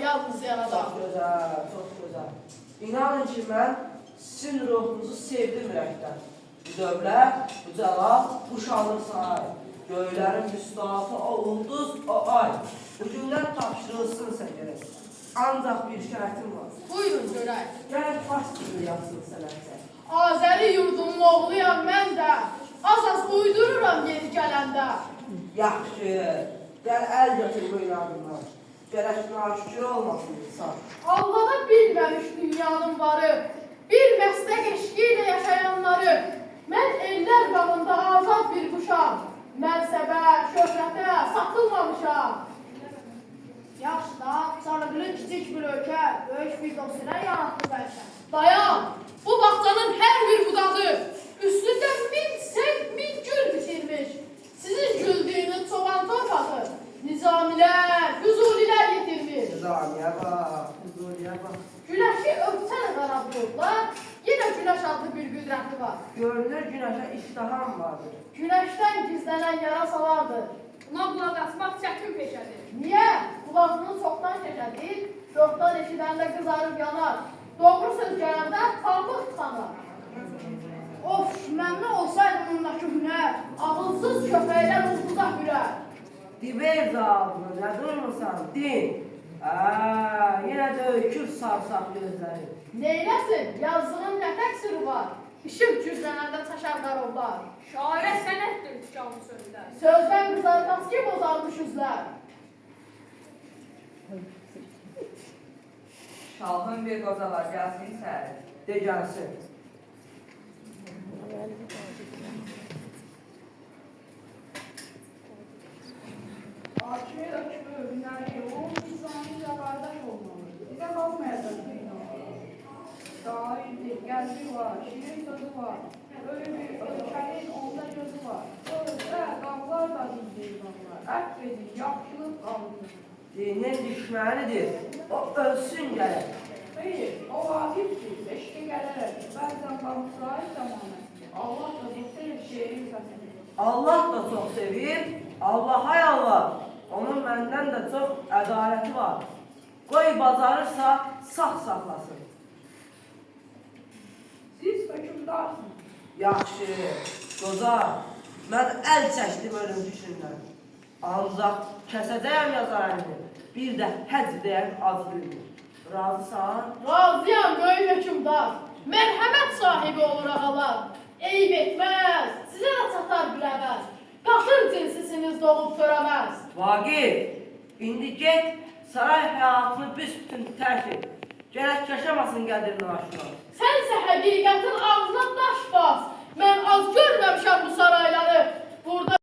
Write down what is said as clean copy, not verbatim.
yalnız yaradan. Çox gözəl, çox gözəl. İnanın ki, mən sizin ruhunuzu sevdim ürəkdən. Bu dövlət, bu cəlal, bu şanlı sahib. Göylərin müstahı, o ulduz, o ay. Bu gündən tapşırılsınsa gerək. Ancaq bir şərtim var. Buyurun görək. Gərək fars kimi yazsın sənətsə. Azəri yurdumun oğluyam mən də. Az uydururam yeri gələndə. Yaxşı, gəl əl götür bu inadından. Gərək naşükür olmasın insan. Allah'a bilməmiş dünyanın varı, bir məslək eşqi ilə yaşayanları, mən ellər qanında azad bir quşam, mənsəbə, şöhrətə satılmamışam. Yaxşı da, Sarıqlı kiçik bir ölkə, böyük bir dosya yaratdı bəlkə. Dayan, bu bağçanın hər bir budağı, üstündə min gül bitirmiş. Sizin güldüyünüz çoban torpağı, nizamilər, huzurilər yetirmiş. Nizamiyə bax, huzuriyə bax. Güneşi öpsene qara bulutlar, yine güneş adlı bir qüdrəti var. Görünür günəşə iştaham vardır. Güneşten gizlenen yarasalardır. Buna qulaq asmaq çətin peşədir. Niye? Kulağını çoktan şeşedir, çoktan eşidəndə qızarıb yanar. Doğru söz gələndə pambıq tıxanar. Of, məmnun olsaydı ondakı hünər, Ağılsız köpəklər ulduza hürər. Diber dağılını, nə durmursan, din. Yenə də öykür sarsaq gözləri. Neyləsin? Yazığın nə təqsiri var? İşim güclənəndə çaşar qarovlar. şairə sənətdir tikanlı sözlər. Sözdən qızarmaz ki bozarmış üzlər. Şalhın bir qozalar gəlsin səri. De gəlsin. Hakimi ökümü, hünəri yoğun, İslamiyla qardaş olmalı. Bizə qalmayacaq dünyalar. Şairdir, gəlbi var, şirin sözü var. Öyle bir ölkənin onda gözü var. Özdə qavlar da dinləyirlər. Ət verir, yaxşılıq qalır. Dinin düşmənidir. O ölsün gələk. Hayır, o vacibdir, eşki gələrək. Bəzən qamçıları zamanı. Allah da bitirir şehrin səsini. Allah da çox sevir. Allah hay Allah. Onun məndən də çox ədaləti var. Qoy bacarırsa sağ saxlasın. Siz hökümdarsınız. Yaxşı, Qozar. Mən əl çəkdim ölüm düşündən. Ancaq kəsəcəyəm yazarını. Bir də həc deyən az bilmir. Razısan? Razıyam böyük hökümdar. Mərhəmət sahibi olur ağalar. Eyib etməz, sizə də çatar biləməz. Qatır cinsisiniz doğub törəməz. Vaqif, indi get, saray həyatını büsbütün tərk et. Gərək yaşamasın qədirini aşmaz. Sənsə həqiqətin ağzına daş bas.